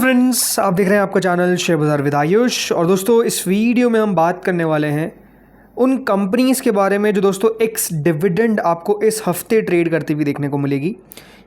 Friends, आप देख रहे हैं आपका चैनल शेयर बाजार विद आयुष। और दोस्तों, इस वीडियो में हम बात करने वाले हैं उन कंपनीज़ के बारे में जो दोस्तों एक्स डिविडेंड आपको इस हफ्ते ट्रेड करती हुई देखने को मिलेगी।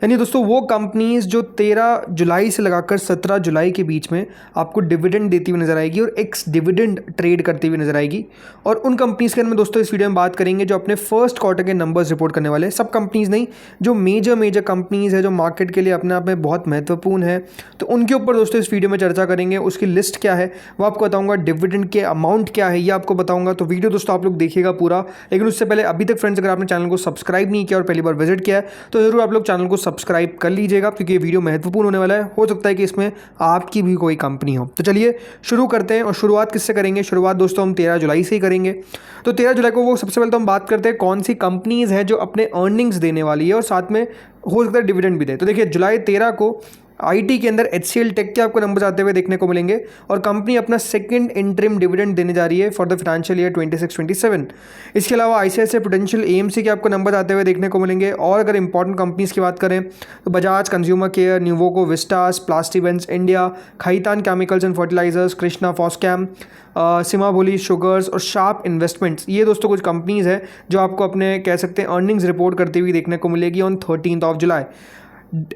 यानी दोस्तों वो कंपनीज़ जो 13 जुलाई से लगाकर 17 जुलाई के बीच में आपको डिविडेंड देती हुई नजर आएगी और एक्स डिविडेंड ट्रेड करती हुई नजर आएगी। और उन कंपनीज़ के बारे में दोस्तों इस वीडियो में बात करेंगे जो अपने फर्स्ट क्वार्टर के नंबर्स रिपोर्ट करने वाले हैं। सब कंपनीज़ नहीं, जो मेजर कंपनीज़ है जो मार्केट के लिए अपने आप में बहुत महत्वपूर्ण है, तो उनके ऊपर दोस्तों इस वीडियो में चर्चा करेंगे। उसकी लिस्ट क्या है वो आपको बताऊँगा, डिविडेंड के अमाउंट क्या है ये आपको बताऊँगा। तो वीडियो दोस्तों आप लोग देखिएगा पूरा। लेकिन उससे पहले अभी तक फ्रेंड्स, अगर आपने चैनल को सब्सक्राइब नहीं किया और पहली बार विजिट किया है तो जरूर आप लोग चैनल को सब्सक्राइब कर लीजिएगा, क्योंकि ये वीडियो महत्वपूर्ण होने वाला है। हो सकता है कि इसमें आपकी भी कोई कंपनी हो। तो चलिए शुरू करते हैं। और शुरुआत किससे करेंगे? शुरुआत दोस्तों हम 13 जुलाई से ही करेंगे। तो 13 जुलाई को वो सबसे पहले तो हम बात करते हैं कौन सी कंपनीज है जो अपने अर्निंग्स देने वाली है और साथ में हो सकता है डिविडेंड भी दे। तो देखिए, जुलाई 13 को आईटी के अंदर HCL टेक के आपको नंबर आते हुए देखने को मिलेंगे और कंपनी अपना सेकंड इंटरिम डिविडेंड देने जा रही है फॉर द फाइनेंशियल ईयर 26-27। इसके अलावा ICICI प्रूडेंशियल AMC के आपको नंबर आते हुए देखने को मिलेंगे। और अगर इंपॉर्टेंट कंपनीज़ की बात करें तो Bajaj consumer care, Nuvoco, Vistas, Plastiblends India, Khaitan chemicals and fertilizers, Krishna Phoschem, Simbhaoli sugars और शार्प इन्वेस्टमेंट्स, ये दोस्तों कुछ कंपनीज़ है जो आपको अपने कह सकते हैं अर्निंग्स रिपोर्ट करती हुई देखने को मिलेगी ऑन 13 जुलाई।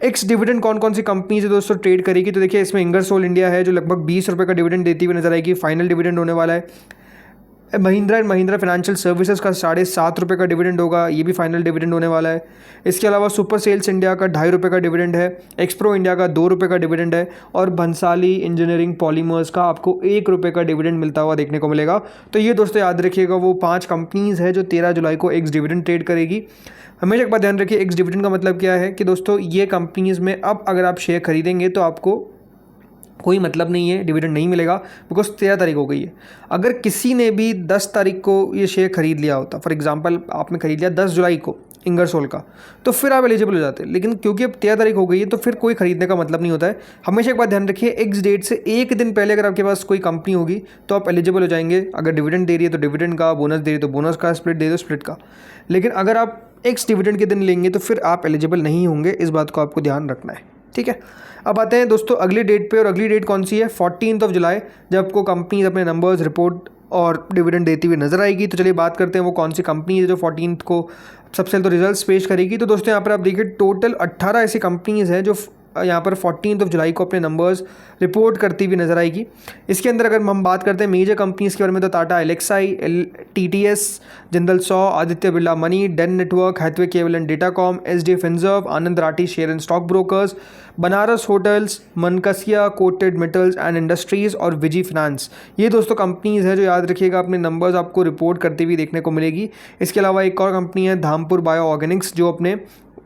एक्स डिविडेंड कौन कौन सी कंपनी से दोस्तों ट्रेड करेगी? तो देखिए, इसमें इंगरसोल इंडिया है जो लगभग 20 रुपये का डिविडेंड देती हुई नजर आएगी। फाइनल डिविडेंड होने वाला है। Mahindra and Mahindra financial services का 7.5 रुपये का डिविडेंड होगा, ये भी फाइनल डिविडेंड होने वाला है। इसके अलावा सुपर सेल्स इंडिया का 2.5 रुपये का डिविडेंड है। एक्सप्रो इंडिया का 2 रुपये का डिविडेंड है। और भंसाली इंजीनियरिंग पॉलीमर्स का आपको 1 रुपये का डिविडेंड मिलता हुआ देखने को मिलेगा। तो ये दोस्तों याद रखिएगा, वो 5 कंपनीज़ है जो 13 जुलाई को एक्स डिविडेंड ट्रेड करेगी। हमेशा एक बात ध्यान रखिए, एक्स डिविडेंड का मतलब क्या है कि दोस्तों ये कंपनीज़ में अब अगर आप शेयर खरीदेंगे तो आपको कोई मतलब नहीं है, डिविडेंड नहीं मिलेगा, बिकॉज 13 तारीख हो गई है। अगर किसी ने भी 10 तारीख को ये शेयर खरीद लिया होता, फॉर एग्जांपल आपने खरीद लिया 10 जुलाई को इंगरसोल का, तो फिर आप एलिजिबल हो जाते। लेकिन क्योंकि अब 13 तारीख हो गई है तो फिर कोई खरीदने का मतलब नहीं होता है। हमेशा एक बात ध्यान रखिए, एक्स डेट से एक दिन पहले अगर आपके पास कोई कंपनी होगी तो आप एलिजिबल हो जाएंगे। अगर डिविडेंड दे रही है तो डिविडेंड का, बोनस दे रही है तो बोनस का, स्प्लिट दे दो स्प्लिट का। लेकिन अगर आप एक्स डिविडेंड के दिन लेंगे तो फिर आप एलिजिबल नहीं होंगे। इस बात को आपको ध्यान रखना है, ठीक है। अब आते हैं दोस्तों अगली डेट पे, और अगली डेट कौन सी है? 14 जुलाई, जब आपको कंपनीज अपने नंबर्स रिपोर्ट और डिविडेंड देती हुई नजर आएगी। तो चलिए बात करते हैं वो कौन सी कंपनी है जो 14 को सबसे पहले तो रिजल्ट्स पेश करेगी। तो दोस्तों यहाँ पर आप देखिए, टोटल 18 ऐसी कंपनीज हैं जो यहाँ पर 14 जुलाई को अपने नंबर्स रिपोर्ट करती हुई नजर आएगी। इसके अंदर अगर हम बात करते हैं मेजर कंपनीज़ के बारे में तो Tata Elxsi, TTS, Jindal saw, Aditya Birla money, Den network, Hathway cable and datacom, SDF finserv, Anand Rathi share and stock brokers, Banaras hotels, Manaksia coated metals and industries और विजी फाइनेंस, ये दोस्तों कंपनीज़ है जो याद रखिएगा अपने नंबर्स आपको रिपोर्ट करती हुई देखने को मिलेगी। इसके अलावा एक और कंपनी है धामपुर बायो ऑर्गेनिक्स, जो अपने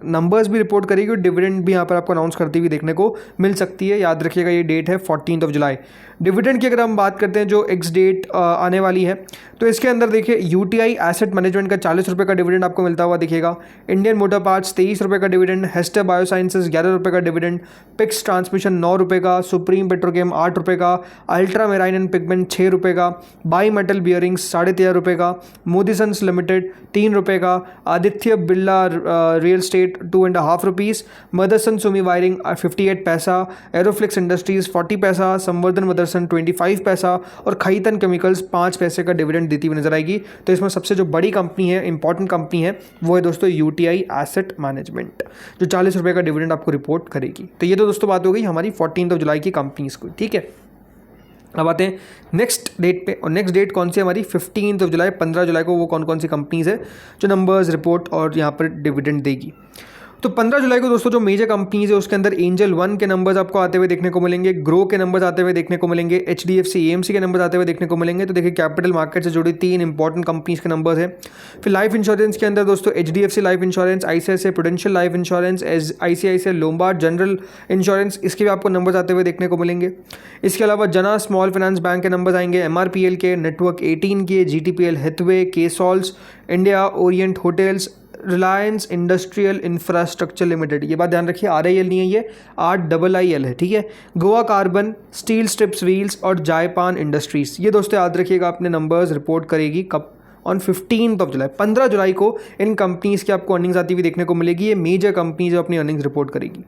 नंबर्स भी रिपोर्ट करेगी और डिविडेंड भी यहाँ पर आपको अनाउंस करती हुई देखने को मिल सकती है। याद रखिएगा ये डेट है 14 जुलाई। डिविडेंड की अगर हम बात करते हैं जो एक्स डेट आने वाली है, तो इसके अंदर देखिए UTI एसेट मैनेजमेंट का 40 रुपये का डिविडेंड आपको मिलता हुआ दिखेगा। इंडियन मोटर पार्ट्स 23 रुपये का डिविडेंड, हेस्टर बायोसाइंसेस 11 रुपये का डिविडेंड, पिक्स ट्रांसमिशन 9 रुपये का, सुप्रीम पेट्रोकेम 8 रुपये का, अल्ट्रा मेराइन एंड पिगमेंट 6 रुपये का, बाई मेटल बियरिंग्स 13.5 रुपये का, मोदी सन्स लिमिटेड 3 रुपये का, Aditya Birla real estate 2.5 rupees, Motherson Sumi wiring 58 पैसा, एरोफ्लिक्स इंडस्ट्रीज़ 40 पैसा, संवर्धन मदरसन 25 पैसा और खैतन केमिकल्स 5 पैसे का डिविडेंड देती हुई नजर आएगी। तो इसमें सबसे जो बड़ी कंपनी है, इंपॉर्टेंट कंपनी है, वो है दोस्तों UTI एसेट मैनेजमेंट, जो 40 रुपये का डिविडेंड आपको रिपोर्ट करेगी। तो ये तो दोस्तों बात हो गई हमारी 14 जुलाई की कंपनीज को, ठीक है। अब आते हैं नेक्स्ट डेट पे, और नेक्स्ट डेट कौन सी है हमारी? 15 जुलाई। 15 जुलाई को वो कौन कौन सी कंपनीज है जो नंबर्स रिपोर्ट और यहाँ पर डिविडेंड देगी? तो 15 जुलाई को दोस्तों जो मेजर कंपनीज है उसके अंदर एंजल 1 के नंबर्स आपको आते हुए देखने को मिलेंगे, ग्रो के नंबर्स आते हुए देखने को मिलेंगे, HDFC AMC के नंबर्स आते हुए देखने को मिलेंगे। तो देखिए, कैपिटल मार्केट से जुड़ी 3 इंपॉर्टेंट कंपनीज के नंबर्स हैं। फिर लाइफ इंश्योरेंस के अंदर दोस्तों HDFC life insurance, ICICI prudential life insurance, ICICI Lombard general insurance, इसके भी आपको नंबर्स आते हुए देखने को मिलेंगे। इसके अलावा जना स्मॉल फाइनेंस बैंक के नंबर्स आएंगे, MRPL के, नेटवर्क 18 के, GTPL हैथवे, केसॉल्स India, Orient hotels, Reliance industrial infrastructure limited, ये बात ध्यान रखिए RIL नहीं है, ये RIIL है, ठीक है। Goa carbon, steel strips wheels और जायपान इंडस्ट्रीज, ये दोस्तों याद रखिएगा अपने नंबर्स रिपोर्ट करेगी कब? ऑन 15 जुलाई। 15 जुलाई को इन कंपनीज़ की आपको अर्निंग्स आती हुई देखने को मिलेगी। ये मेजर कंपनीज अपनी अर्निंग्स रिपोर्ट करेगी।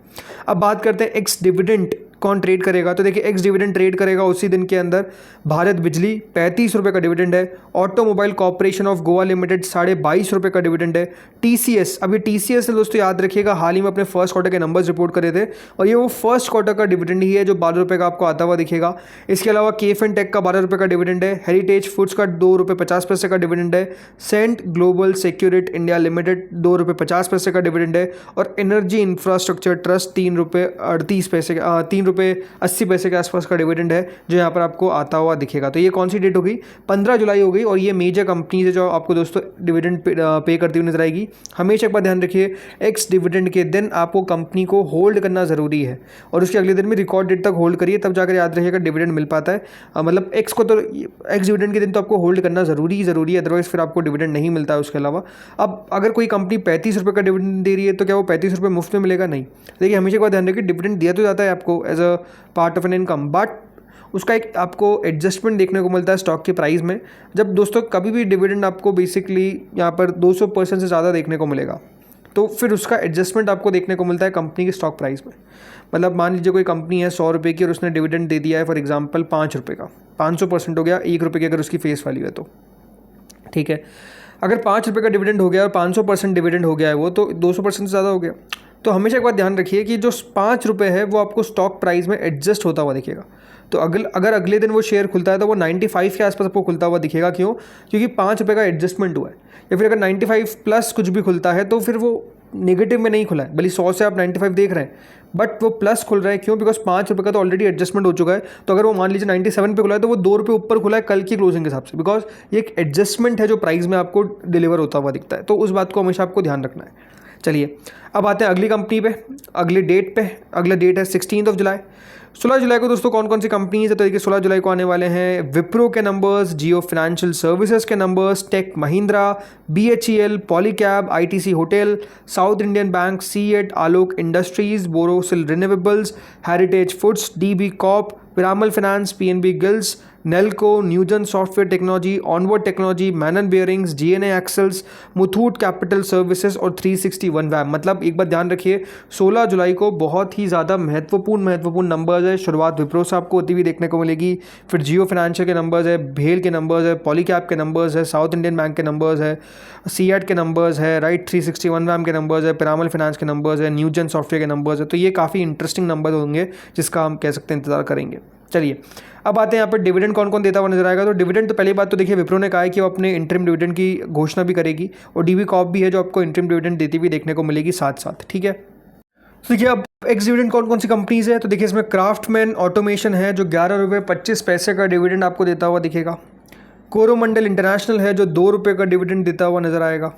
अब बात करते हैं एक्स डिविडेंड कौन ट्रेड करेगा, तो देखिए एक्स डिविडेंड ट्रेड करेगा उसी दिन के अंदर भारत बिजली 35 रुपये का डिविडेंड है, automobile corporation of Goa limited 22.5 रुपये का डिविडेंड है, टीसीएस, अभी टीसीएस से दोस्तों याद रखिएगा हाल ही में अपने फर्स्ट क्वार्टर के नंबर्स रिपोर्ट करे थे और ये वो फर्स्ट क्वार्टर का डिविडेंड ही है जो 12 रुपये का आपको आता हुआ दिखेगा। इसके अलावा केफिन टेक का 12 रुपये का डिविडेंड है, हेरिटेज फूड्स का 2 रुपये 50 पैसे का डिविडेंड है, सेंट ग्लोबल सिक्योरिट इंडिया लिमिटेड 2 रुपये 50 पैसे का डिविडेंड है और एनर्जी इंफ्रास्ट्रक्चर ट्रस्ट 3 रुपये 38 पैसे 3 रुपये 80 पैसे के आसपास का डिविडेंड है जो यहाँ पर आपको आता हुआ दिखेगा। तो ये कौन सी डेट होगी, 15 जुलाई हो गई और ये मेजर कंपनीज है जो आपको दोस्तों डिविडेंड पे करती हुई नजर आएगी। हमेशा एक बात ध्यान रखिए, एक्स डिविडेंड के दिन आपको कंपनी को होल्ड करना ज़रूरी है और उसके अगले दिन में रिकॉर्ड डेट तक होल्ड करिए, तब जाकर याद रखिएगा डिविडेंड मिल पाता है। मतलब एक्स को तो एक्स डिविडेंड के दिन तो आपको होल्ड करना ज़रूरी है, अदरवाइज फिर आपको डिविडेंड नहीं मिलता है। उसके अलावा अब अगर कोई कंपनी 35 रुपये का डिविडेंड दे रही है तो क्या वो 35 रुपये मुफ्त में मिलेगा? नहीं। देखिए हमेशा एक बात ध्यान रखिए, डिविडेंड दिया तो जाता है आपको as a part of an income, but उसका एक आपको एडजस्टमेंट देखने को मिलता है स्टॉक की प्राइस में। जब दोस्तों कभी भी डिविडेंड आपको बेसिकली यहाँ पर 200% से ज़्यादा देखने को मिलेगा तो फिर उसका एडजस्टमेंट आपको देखने को मिलता है कंपनी की स्टॉक प्राइस में। मतलब मान लीजिए कोई कंपनी है 100 रुपये की और उसने डिविडेंड दे दिया है फॉर एग्जांपल 5 रुपये का, 500% हो गया, 1 रुपये की अगर उसकी फेस वैल्यू है तो ठीक है। अगर 5 रुपये का डिविडेंड हो गया और 500% डिविडेंड हो गया है वो, तो 200% से ज़्यादा हो गया। तो हमेशा एक बात ध्यान रखिए कि जो 5 रुपये है वो आपको स्टॉक प्राइस में एडजस्ट होता हुआ दिखेगा। तो अगर अगले दिन वो शेयर खुलता है तो वो 95 के आसपास आपको खुलता हुआ दिखेगा। क्यों? क्योंकि 5 रुपये का एडजस्टमेंट हुआ है। या फिर अगर 95 प्लस कुछ भी खुलता है तो फिर वो नेगेटिव में नहीं खुला है, भले 100 से आप 95 देख रहे हैं बट वो प्लस खुल रहा है। क्यों? बिकॉज 5 रुपये का तो ऑलरेडी एडजस्टमेंट हो चुका है। तो अगर वो मान लीजिए 97 पे खुला है तो वो 2 रुपये ऊपर खुला है कल की क्लोजिंग के हिसाब से, बिकॉज ये एक एडजस्टमेंट है जो प्राइस में आपको डिलीवर होता हुआ दिखता है। तो उस बात को हमेशा आपको ध्यान रखना है। चलिए अब आते हैं अगली कंपनी पे, अगली डेट पे। अगला डेट है 16 जुलाई। 16 जुलाई को दोस्तों कौन कौन सी कंपनीज है? तो देखिए 16 जुलाई को आने वाले हैं विप्रो के नंबर्स, जियो फाइनेंशियल सर्विसेज के numbers, tech Mahindra, BHEL, Polycab, ITC hotel, South Indian bank, CEAT, Alok industries, Borosil renewables, heritage foods, DB corp, Piramal finance, PNB gilts, Nelco, Newgen software technology, onward technology, Menon bearings, GNA axles, Muthoot capital services और 361 वैम। मतलब एक बात ध्यान रखिए 16 जुलाई को बहुत ही ज़्यादा महत्वपूर्ण नंबर्स है। शुरुआत विप्रो से आपको होती हुई देखने को मिलेगी, फिर जियो फाइनेंशियल के नंबर्स है, भेल के नंबर्स है, पॉलीकैब के नंबर्स है, साउथ इंडियन बैंक के नंबर्स है, सीएट के नंबर्स है, राइट 361 वैम के नंबर्स है, पिरामल फाइनेंस के नंबर्स है, न्यूजन सॉफ्टवेयर के नंबर्स है। तो ये काफ़ी इंटरेस्टिंग नंबर होंगे जिसका हम कह सकते हैं इंतजार करेंगे। चलिए अब आते हैं यहाँ पर डिविडेंड कौन कौन देता हुआ नजर आएगा। तो डिविडेंड तो पहली बात तो देखिए विप्रो ने कहा है कि वो अपने इंटरिम डिविडेंड की घोषणा भी करेगी और DB कॉर्प भी है जो आपको इंटरिम डिविडेंड देती हुई देखने को मिलेगी साथ साथ, ठीक है। तो देखिए अब एक्स डिविडेंड कौन कौन सी कंपनीज है? तो देखिए इसमें क्राफ्टमैन ऑटोमेशन है जो 11 रुपये 25 पैसे का डिविडेंड आपको देता हुआ दिखेगा। कोरोमंडल इंटरनेशनल है जो 2 रुपये का डिविडेंड देता हुआ नजर आएगा।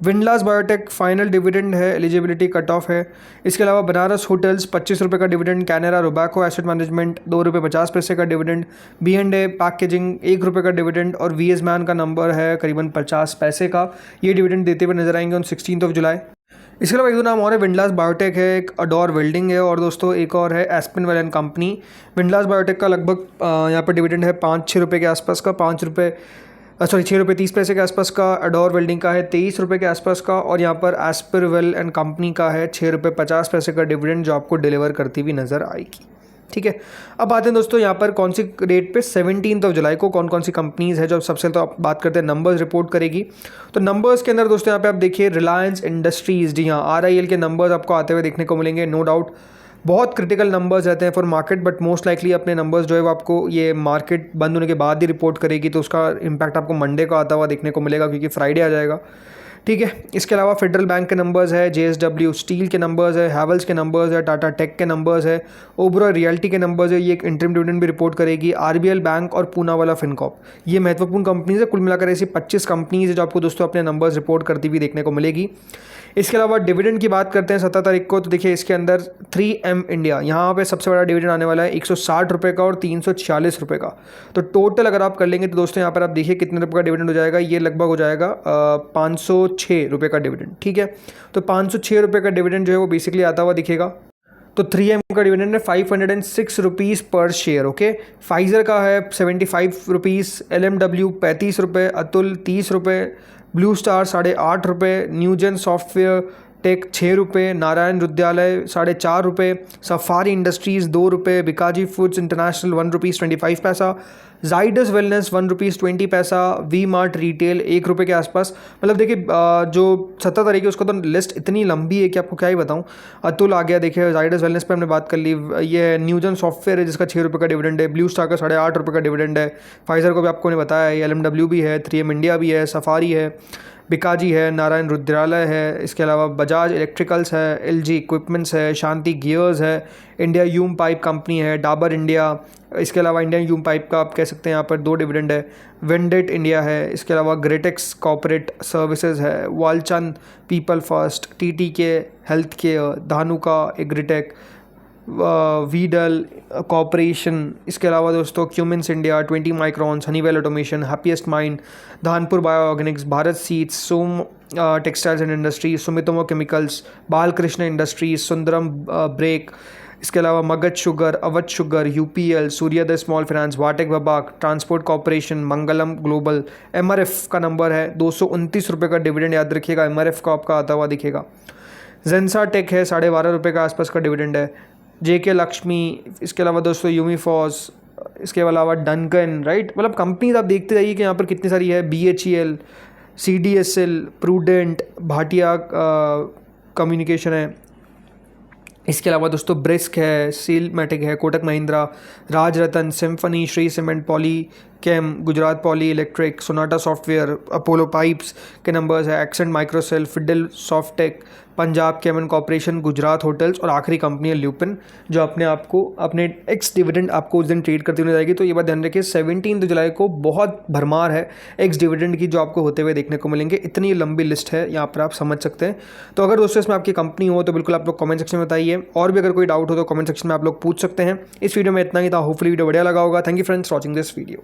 विंडलास बायोटेक फाइनल डिविडेंड है, एलिजिबिलिटी कट ऑफ है। इसके अलावा बनारस होटल्स 25 रुपये का डिविडेंड, कैनरा रोबैको एसेट मैनेजमेंट 2 रुपये 50 पैसे का डिविडेंड, B&A पैकेजिंग 1 रुपये का डिविडेंड और VS मैन का नंबर है करीबन 50 पैसे का। ये डिविडेंड देते हुए नजर आएंगे ऑन 16 जुलाई। इसके अलावा एक दो नाम और है, विंडलास बायोटेक है, एक अडोर वेल्डिंग है और दोस्तों एक और है एस्पेनवेल एंड कंपनी। विंडलास बायोटेक का लगभग यहाँ पर डिविडेंड है 5-6 रुपये के आसपास का, 6 रुपये 30 पैसे के आसपास का। अडोर वेल्डिंग का है 23 रुपये के आसपास का और यहाँ पर एस्पेनवेल एंड कंपनी का है 6 रुपये 50 पैसे का डिविडेंड जो आपको डिलीवर करती हुई नज़र आएगी, ठीक है। अब आते हैं दोस्तों यहाँ पर कौन सी डेट पे 17 जुलाई को कौन कौन सी कंपनीज है जो सबसे तो आप बात करते हैं नंबर्स रिपोर्ट करेगी। तो नंबर्स के अंदर दोस्तों यहाँ पे आप देखिए रिलायंस इंडस्ट्रीज़, जी हाँ RIL के नंबर्स आपको आते हुए देखने को मिलेंगे। नो डाउट बहुत क्रिटिकल नंबर्स रहते हैं for market, but most likely अपने नंबर्स जो है वो आपको ये मार्केट बंद होने के बाद ही रिपोर्ट करेगी, तो उसका इम्पैक्ट आपको मंडे को आता हुआ देखने को मिलेगा क्योंकि फ्राइडे आ जाएगा, ठीक है। इसके अलावा फेडरल बैंक के नंबर्स है, JSW स्टील के नंबर्स है, हैवल्स के नंबर्स है, टाटा टेक के नंबर्स है, ओबरॉय रियल्टी के नंबर्स है, ये एक इंटरिम डिविडेंड भी रिपोर्ट करेगी। RBL बैंक और पूनावाला फिनकॉर्प, ये महत्वपूर्ण कंपनीज है। कुल मिलाकर ऐसी 25 कंपनीज है जो आपको दोस्तों अपने नंबर्स रिपोर्ट करती हुई देखने को मिलेगी। इसके अलावा डिविडेंड की बात करते हैं 17 तारीख को, तो देखिए इसके अंदर 3M इंडिया, यहाँ पे सबसे बड़ा डिविडेंड आने वाला है 160 रुपये का और 346 रुपये का। तो टोटल अगर आप कर लेंगे तो दोस्तों यहाँ पर आप देखिए कितने रुपये का डिविडेंड हो जाएगा, ये लगभग हो जाएगा 506 रुपये का डिविडेंड, ठीक है। तो 506 रुपये का डिविडेंड जो है वो बेसिकली आता हुआ दिखेगा। तो 3M का डिविडेंड है 506 रुपीज़ पर शेयर, ओके। फाइजर का है 75 रुपीज़, LMW 35 रुपये, अतुल 30 रुपये, ब्लू स्टार 8.5 रुपये, न्यूजन सॉफ्टवेयर टेक 6 रुपये, नारायण रुद्यालय 4.5 रुपये, सफारी इंडस्ट्रीज़ 2 रुपये, बिकाजी फूड्स इंटरनेशनल 1 रुपीज़ 25 पैसा, जाइडस वेलनेस 1 रुपीज़ 20 पैसा, वी मार्ट रिटेल 1 रुपये के आसपास। मतलब देखिए जो 17 तारीख है उसका तो लिस्ट इतनी लंबी है कि आपको क्या ही बताऊँ। अतुल आ गया, देखिए जाइडस वेलनेस पे हमने बात कर ली। ये न्यूजन सॉफ्टवेयर है जिसका 6 रुपये का डिविडेंड है, ब्लू स्टार का 8.5 रुपये का डिविडेंड है, फाइजर को भी आपको ने बताया है, LMW भी है, 3M इंडिया भी है, सफारी है, बिकाजी है, नारायण रुद्रालय है, इसके अलावा बजाज इलेक्ट्रिकल्स है, LG इक्विपमेंट्स है, शांति गियर्स है, इंडिया यूम पाइप कंपनी है, डाबर इंडिया, इसके अलावा इंडियन यूम पाइप का आप कह सकते हैं यहाँ पर 2 डिविडेंड है, वेंडेट इंडिया है, इसके अलावा ग्रेटेक्स कॉर्पोरेट सर्विसेज है, Walchand people first, TTK health care, Dhanuka agritech, Veedol corporation, इसके अलावा दोस्तों Cummins India, 20 microns, Honeywell automation, happiest mind, Dhampur bio organics, Bharat seeds, Som textiles and industries, Sumitomo chemicals, Balkrishna industries, Sundaram brake, इसके अलावा Magadh sugar, Awadh sugar, UPL, Suryoday small finance, VA Tech Wabag, transport corporation, Mangalam global. MRF का number है 229 रुपये का dividend, याद रखिएगा MRF का आपका आता हुआ दिखेगा। जेंसा टेक है 12.5 रुपये का आसपास का डिविडेंड है। JK लक्ष्मी, इसके अलावा दोस्तों यूमीफॉस, इसके अलावा डनकन, राइट। मतलब कंपनीज आप देखते जाइए कि यहाँ पर कितनी सारी है। BHEL, CDSL, prudent, Bhatia communication है, इसके अलावा दोस्तों ब्रिस्क है, सीलमैटिक है, Kotak Mahindra, Rajratan, symphony, Shree cement, Polycab, Gujarat poly electric, Sonata software, Apollo pipes के नंबर्स है, accent microcell, Fidel softech, Punjab केमन कॉर्पोरेशन, गुजरात होटल्स और आखिरी कंपनी है ल्यूपिन, जो अपने आप को अपने एक्स डिविडेंड आपको उस दिन ट्रेड करती हुई जाएगी। तो ये बात ध्यान रखिए 17 जुलाई को बहुत भरमार है एक्स डिविडेंड की जो आपको होते हुए देखने को मिलेंगे। इतनी लंबी लिस्ट है, यहाँ पर आप समझ सकते हैं। तो अगर दोस्तों इसमें आपकी कंपनी हो तो बिल्कुल आप लोग कमेंट सेक्शन में बताइए, और भी अगर कोई डाउट हो तो कमेंट सेक्शन में आप लोग पूछ सकते हैं। इस वीडियो में इतना ही था, होपफुली वीडियो बढ़िया लगा होगा। Thank you friends watching this video.